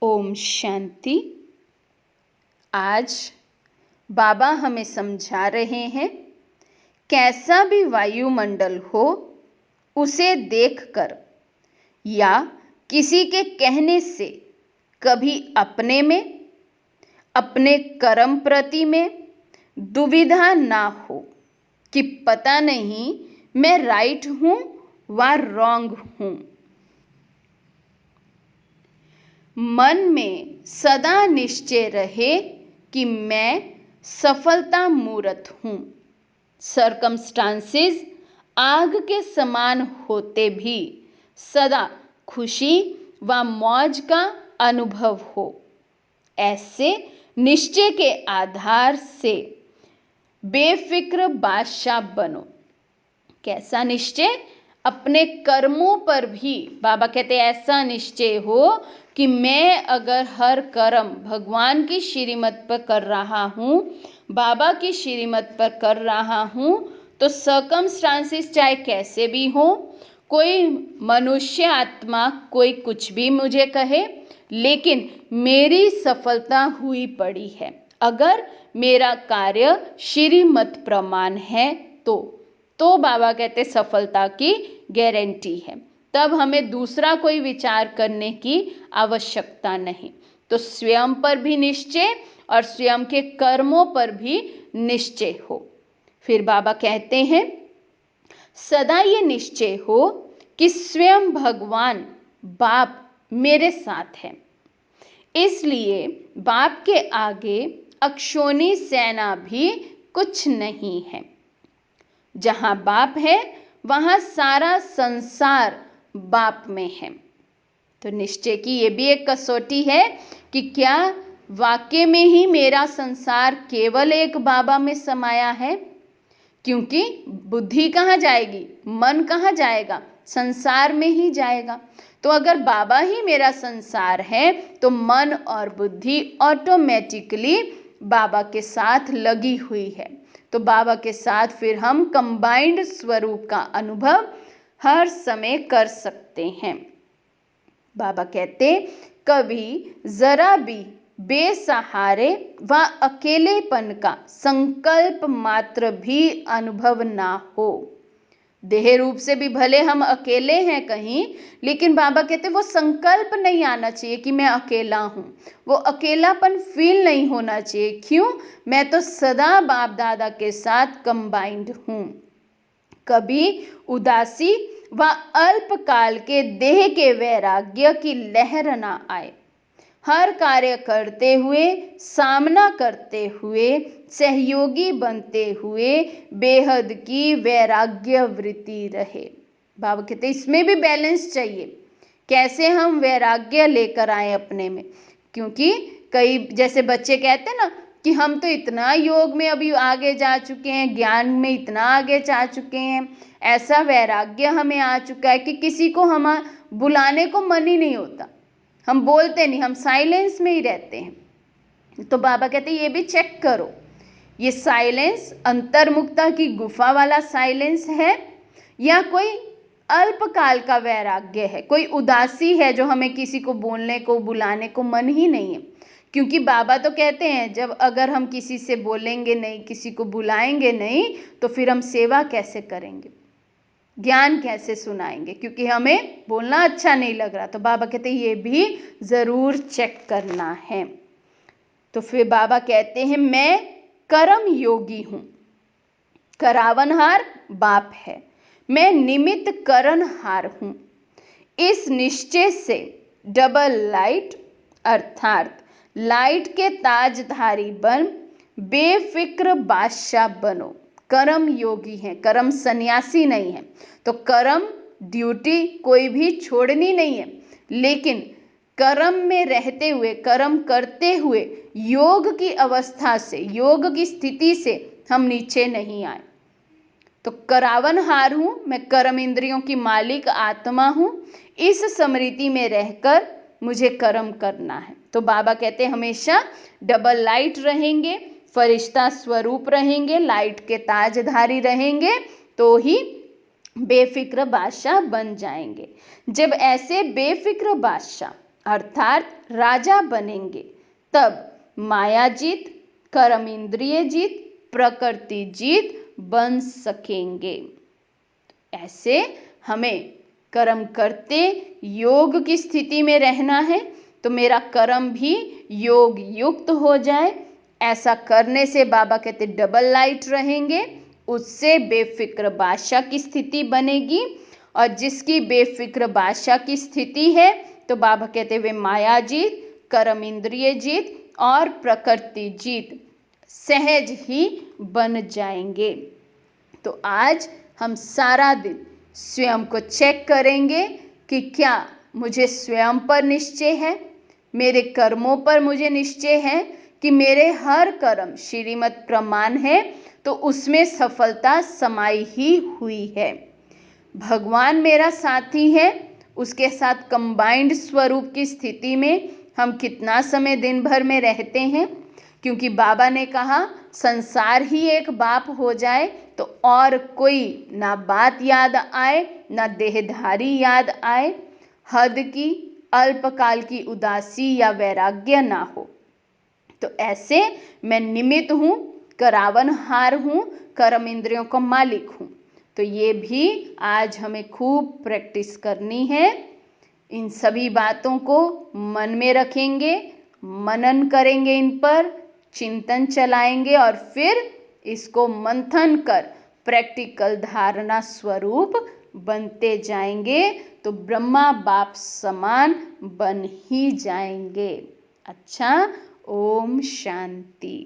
ओम शांति। आज बाबा हमें समझा रहे हैं, कैसा भी वायुमंडल हो उसे देखकर या किसी के कहने से कभी अपने में, अपने कर्म प्रति में दुविधा ना हो कि पता नहीं मैं राइट हूं व रॉन्ग हूं। मन में सदा निश्चय रहे कि मैं सफलता मूर्त हूं। सर्कमस्टांसेस आग के समान होते भी सदा खुशी व मौज का अनुभव हो, ऐसे निश्चय के आधार से बेफिक्र बादशाह बनो। कैसा निश्चय? अपने कर्मों पर भी बाबा कहते हैं ऐसा निश्चय हो कि मैं अगर हर कर्म भगवान की श्रीमत पर कर रहा हूँ, बाबा की श्रीमत पर कर रहा हूँ, तो सर्कमस्टांसेस चाहे कैसे भी हो, कोई मनुष्य आत्मा कोई कुछ भी मुझे कहे, लेकिन मेरी सफलता हुई पड़ी है। अगर मेरा कार्य श्रीमत प्रमाण है तो बाबा कहते सफलता की गारंटी है। तब हमें दूसरा कोई विचार करने की आवश्यकता नहीं। तो स्वयं पर भी निश्चय और स्वयं के कर्मों पर भी निश्चय हो। फिर बाबा कहते हैं, सदा ये निश्चय हो कि स्वयं भगवान बाप मेरे साथ है, इसलिए बाप के आगे अक्षोनी सेना भी कुछ नहीं है। जहां बाप है वहां सारा संसार बाप में है। तो निश्चय की ये भी एक कसौटी है कि क्या वाकई में ही मेरा संसार केवल एक बाबा में समाया है? क्योंकि बुद्धि कहाँ जाएगी, मन कहाँ जाएगा? संसार में ही जाएगा। तो अगर बाबा ही मेरा संसार है तो मन और बुद्धि ऑटोमेटिकली बाबा के साथ लगी हुई है। तो बाबा के साथ फिर हम कंबाइंड स्वरूप का अनुभव हर समय कर सकते हैं। बाबा कहते, कभी जरा भी बेसहारे व अकेलेपन का संकल्प मात्र भी अनुभव ना हो। देह रूप से भी भले हम अकेले हैं कहीं, लेकिन बाबा कहते वो संकल्प नहीं आना चाहिए कि मैं अकेला हूं। वो अकेलापन फील नहीं होना चाहिए। क्यों? मैं तो सदा बाप दादा के साथ कंबाइंड हूं। कभी उदासी व अल्पकाल के देह के वैराग्य की लहर ना आए। हर कार्य करते हुए, सामना करते हुए, सहयोगी बनते हुए बेहद की वैराग्य वृत्ति रहे। बाबा कहते इसमें भी बैलेंस चाहिए। कैसे हम वैराग्य लेकर आए अपने में? क्योंकि कई जैसे बच्चे कहते हैं ना कि हम तो इतना योग में अभी आगे जा चुके हैं, ज्ञान में इतना आगे जा चुके हैं, ऐसा वैराग्य हमें आ चुका है कि किसी को हम बुलाने को मन ही नहीं होता। हम बोलते नहीं, हम साइलेंस में ही रहते हैं। तो बाबा कहते ये भी चेक करो, ये साइलेंस अंतर्मुक्ता की गुफा वाला साइलेंस है या कोई अल्पकाल का वैराग्य है, कोई उदासी है जो हमें किसी को बोलने को बुलाने को मन ही नहीं है। क्योंकि बाबा तो कहते हैं जब अगर हम किसी से बोलेंगे नहीं, किसी को बुलाएंगे नहीं, तो फिर हम सेवा कैसे करेंगे, ज्ञान कैसे सुनाएंगे? क्योंकि हमें बोलना अच्छा नहीं लग रहा। तो बाबा कहते हैं ये भी जरूर चेक करना है। तो फिर बाबा कहते हैं मैं कर्म योगी हूं, करावनहार बाप है, मैं निमित्त करणहार हूं। इस निश्चय से डबल लाइट अर्थात लाइट के ताजधारी बन बेफिक्र बादशाह बनो। कर्म योगी है, कर्म सन्यासी नहीं है। तो कर्म ड्यूटी कोई भी छोड़नी नहीं है, लेकिन कर्म में रहते हुए, कर्म करते हुए योग की अवस्था से, योग की स्थिति से हम नीचे नहीं आए। तो करावनहार हूं, मैं कर्म इंद्रियों की मालिक आत्मा हूं। इस स्मृति में रहकर मुझे कर्म करना है। तो बाबा कहते हैं हमेशा डबल लाइट रहेंगे, फरिश्ता स्वरूप रहेंगे, लाइट के ताजधारी रहेंगे, तो ही बेफिक्र बादशाह बन जाएंगे। जब ऐसे बेफिक्र बादशाह अर्थात राजा बनेंगे, तब माया जीत, कर्म इंद्रिय जीत, प्रकृति जीत बन सकेंगे। ऐसे हमें कर्म करते योग की स्थिति में रहना है, तो मेरा कर्म भी योग युक्त हो जाए। ऐसा करने से बाबा कहते डबल लाइट रहेंगे, उससे बेफिक्र बादशाह की स्थिति बनेगी। और जिसकी बेफिक्र बादशाह की स्थिति है, तो बाबा कहते वे माया जीत, कर्म इंद्रिय जीत और प्रकृति जीत सहज ही बन जाएंगे। तो आज हम सारा दिन स्वयं को चेक करेंगे कि क्या मुझे स्वयं पर निश्चय है, मेरे कर्मों पर मुझे निश्चय है कि मेरे हर कर्म श्रीमत प्रमाण है, तो उसमें सफलता समाई ही हुई है। भगवान मेरा साथी है, उसके साथ कंबाइंड स्वरूप की स्थिति में हम कितना समय दिन भर में रहते हैं, क्योंकि बाबा ने कहा संसार ही एक बाप हो जाए तो और कोई ना बात याद आए, ना देहधारी याद आए, हद की अल्पकाल की उदासी या वैराग्य ना हो। तो ऐसे मैं निमित्त हूँ, करावनहार हूँ, कर्म इंद्रियों का मालिक हूँ। तो ये भी आज हमें खूब प्रैक्टिस करनी है। इन सभी बातों को मन में रखेंगे, मनन करेंगे, इन पर चिंतन चलाएंगे और फिर इसको मंथन कर प्रैक्टिकल धारणा स्वरूप बनते जाएंगे, तो ब्रह्मा बाप समान बन ही जाएंगे। अच्छा, ओम शांति।